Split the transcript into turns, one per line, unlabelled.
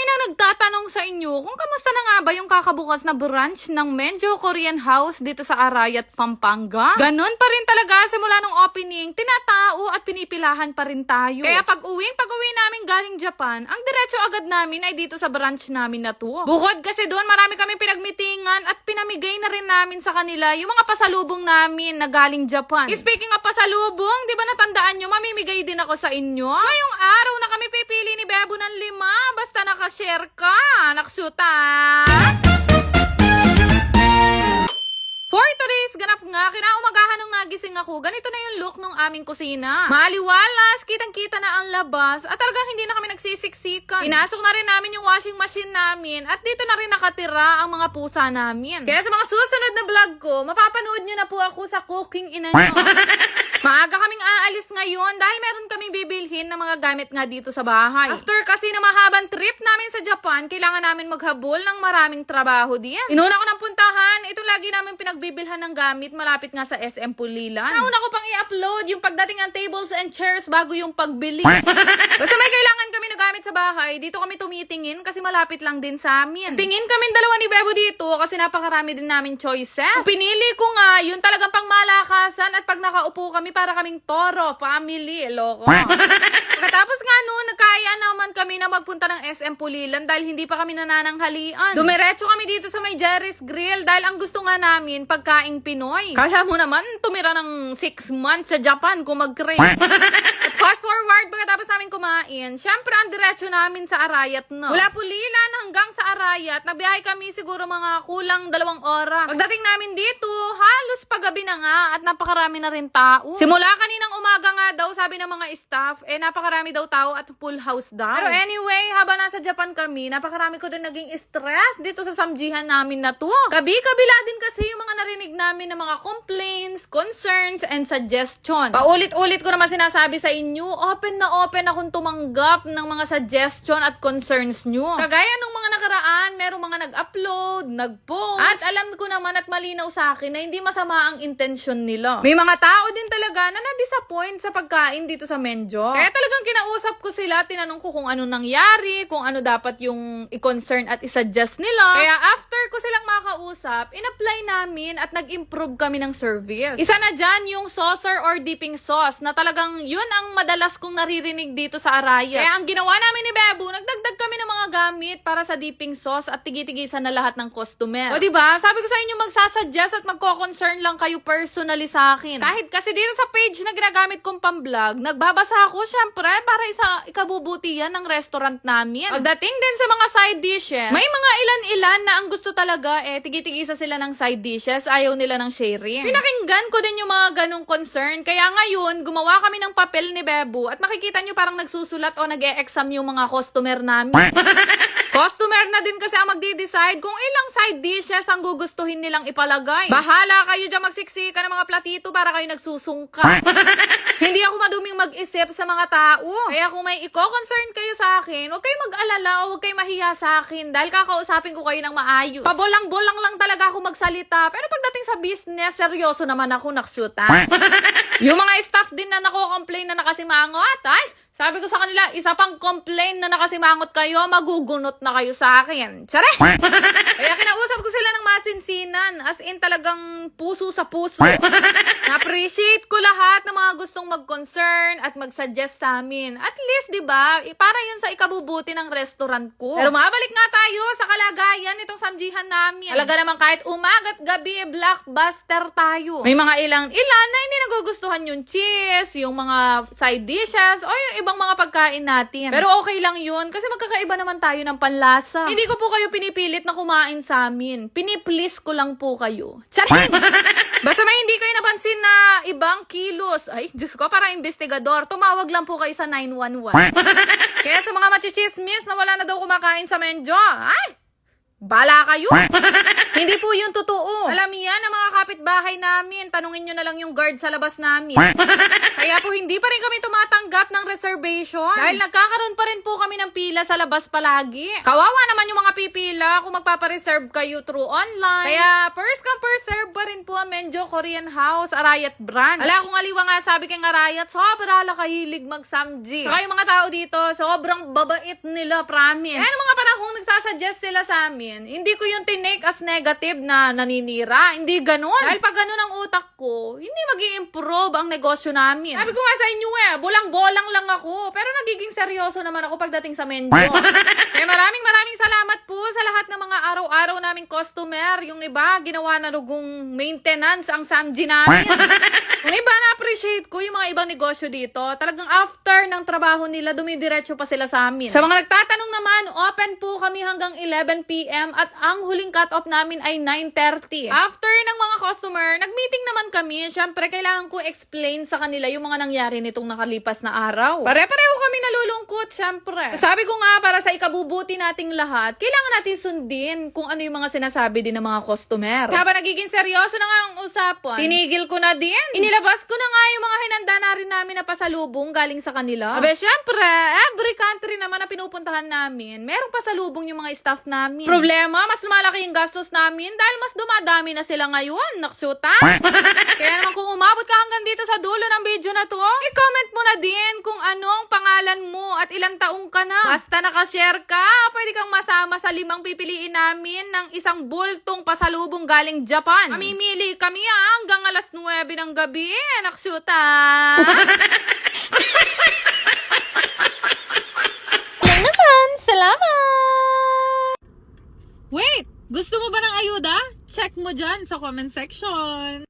na nagtatanong sa inyo kung kamusta na nga ba yung kakabukas na branch ng Menjo Korean House dito sa Arayat, Pampanga. Ganon pa rin talaga simula nung opening, tinatao at pinipilahan pa rin tayo. Kaya pag-uwi namin galing Japan, ang diretso agad namin ay dito sa branch namin na to. Bukod kasi doon, marami kami pinagmitingan at pinamigay na rin namin sa kanila yung mga pasalubong namin na galing Japan. Speaking of pasalubong, di ba natandaan nyo, mamimigay din ako sa inyo? Ngayong araw na kami pipili ni Bebo ng 5, basta nakashare ka, naksuta. For today's ganap nga, kinaumagahan nung nagising ako, ganito na yung look ng aming kusina. Maaliwalas, kitang-kita na ang labas, at talagang hindi na kami nagsisiksikan. Inasok na rin namin yung washing machine namin, at dito na rin nakatira ang mga pusa namin. Kaya sa mga susunod na vlog ko, mapapanood nyo na po ako sa cooking ina nyo. Maaga kaming aalis ngayon dahil meron kaming bibilhin ng mga gamit nga dito sa bahay. After kasi na mahabang trip namin sa Japan, kailangan namin maghabol ng maraming trabaho diyan. Inuna ko ng puntahan, ito lagi namin pinagbibilhan ng gamit malapit nga sa SM Pulilan. Nauna ko pang i-upload yung pagdating ng tables and chairs bago yung pagbili. Basta may kailangan kami na gamit sa bahay, dito kami tumitingin kasi malapit lang din sa amin. Tingin kami dalawa ni Bebo dito kasi napakarami din namin choices. Kung pinili ko nga, yun talagang pangmalakasan at pag nakaupo kami para kaming toro, family, loko. Pagkatapos nga noon, nagkaayaan naman kami na magpunta ng SM Pulilan dahil hindi pa kami nanananghalian. Dumiretso kami dito sa may Jerry's Grill dahil ang gusto nga namin, pagkaing Pinoy. Kaya mo naman, tumira ng 6 months sa Japan kung mag-crave. At fast forward, pagkatapos namin kumain, syempre ang diretso namin sa Arayat na. Mula Pulilan hanggang sa Arayat, nagbiyahe kami siguro mga kulang 2 oras. Pagdating namin dito, halos paggabi na nga at napakarami na rin tao. Simula kaninang umaga nga daw, sabi ng mga staff, napakarami daw tao at full house daw. Pero anyway, habang nasa Japan kami, napakarami ko din naging stress dito sa samjihan namin na to. Kabi-kabila din kasi yung mga narinig namin ng mga complaints, concerns, and suggestion. Paulit-ulit ko naman sinasabi sa inyo, open na open akong tumanggap ng mga suggestion at concerns nyo. Kagaya nung mga nakaraan, merong mga nag-upload, nag-post, at alam ko naman at malinaw sa akin na hindi masama ang intensyon nila. May mga tao din talaga na na-disappoint sa pagkain dito sa Menjo. Kaya talagang kinausap ko sila, tinanong ko kung ano nangyari, kung ano dapat yung i-concern at i-suggest nila. Kaya after ko silang makausap, in-apply namin at nag-improve kami ng service. Isa na dyan yung saucer or dipping sauce na talagang yun ang madalas kong naririnig dito sa Arayat. Kaya ang ginawa namin ni Bebo, nagdagdag kami ng mga gamit para sa dipping sauce at tigi-tigisan na lahat ng customer. O diba, sabi ko sa inyo magsasuggest at magko-concern lang kayo personally sa akin. Kahit kasi dito sa page na ginagamit kong pang-vlog, nagbabasa ako syempre para ikabubuti yan ng restaurant namin. Pagdating din sa mga side dishes, may mga ilan-ilan na ang gusto talaga tigi-tigisa sila ng side dishes, ayaw nila ng sharing. Pinakinggan ko din yung mga ganong concern, kaya ngayon gumawa kami ng papel ni Bebo at makikita nyo parang nagsusulat o nag-e-exam yung mga customer namin. Customer na din kasi ang magdi-decide kung ilang side dishes ang gugustuhin nilang ipalagay. Bahala kayo dyan magsiksika ng mga platito para kayo nagsusungka. Hindi ako maduming mag-isip sa mga tao. Kaya kung may i-concern kayo sa akin, huwag kayo mag-alala o huwag kayo mahiya sa akin dahil kakausapin ko kayo ng maayos. Pabolang-bolang lang talaga ako magsalita. Pero pagdating sa business, seryoso naman ako naksyuta. Yung mga staff din na nako-complain na nakasimangot, sabi ko sa kanila, isa pang complain na nakasimangot kayo, magugunot na kayo sa akin. Tsare! Kaya kinausap ko sila ng masinsinan, as in talagang puso sa puso. Na-appreciate ko lahat ng mga gustong mag-concern at mag-suggest sa amin. At least, di ba, para yun sa ikabubuti ng restaurant ko. Pero mabalik nga tayo sa kalagayan itong samjihan namin. Talaga naman kahit umaga't gabi, blockbuster tayo. May mga ilang-ilan na hindi nagugustuhan yung cheese, yung mga side dishes, o yung ibang mga pagkain natin. Pero okay lang yun kasi magkakaiba naman tayo ng panlasa. Hindi ko po kayo pinipilit na kumain sa amin. Piniplease ko lang po kayo. Charing! Basta may hindi kayo napansin na ibang kilos. Ay, Diyos ko, parang investigador. Tumawag lang po kayo sa 911. Kaya sa mga machichismis na wala na daw kumakain sa Menjo, bala kayo! Hindi po yun totoo. Alam yan ang mga kapitbahay namin. Tanungin nyo na lang yung guard sa labas namin. Kaya po hindi pa rin kami tumatanggap ng reservation. Dahil nagkakaroon pa rin po kami ng pila sa labas palagi. Kawawa naman yung mga pipila kung magpapareserve kayo through online. Kaya first come first serve pa rin po ang Menjo Korean House, Arayat branch. Ala, kung aliwa nga sabi kay Arayat, sobra kahilig mag-samji. Saka yung mga tao dito, sobrang babait nila, promise. Mga panahon kung nagsasuggest sila sa amin, hindi ko yung tinake as negative na naninira. Hindi ganun. Dahil pag ganun ang utak ko, hindi mag-i-improve ang negosyo namin. Sabi ko nga sa inyo bolang-bolang lang ako. Pero nagiging seryoso naman ako pagdating sa menu. Kaya maraming salamat po sa lahat ng mga araw-araw naming customer. Yung iba, ginawa na rugong maintenance ang Samji namin. Yung iba, na-appreciate ko yung mga ibang negosyo dito. Talagang after ng trabaho nila, dumidiretso pa sila sa amin. Sa mga nagtatanong naman, open po kami hanggang 11 p.m. at ang huling cut-off namin ay 9:30. After ng mga customer, nag-meeting naman kami. Siyempre, kailangan ko explain sa kanila yung mga nangyari nitong nakalipas na araw. Pare-pareho kami nalulungkot, siyempre. Sabi ko nga, para sa ikabubuti nating lahat, kailangan natin sundin kung ano yung mga sinasabi din ng mga customer. Habang nagiging seryoso na nga ang usapan, tinigil ko na din. Inilabas ko na nga yung mga hinanda na rin namin na pasalubong galing sa kanila. Abe, syempre, every country naman na pinupuntahan namin, merong pasalubong yung mga staff namin. Problema, mas lumalaki yung gastos namin dahil mas dumadami na sila ngayon. Naksyuta? Kaya naman kung umabot ka hanggang dito sa dulo ng video na to, i-comment mo na din kung anong pangalan mo at ilang taong ka na. Basta nakashare ka, pwede kang masama sa 5 pipiliin namin ng isang bultong pasalubong galing Japan. Mamimili kami hanggang alas 9 ng gabi. Naksyuta! Yan naman! Salamat! Wait! Gusto mo ba ng ayuda? Check mo dyan sa comment section.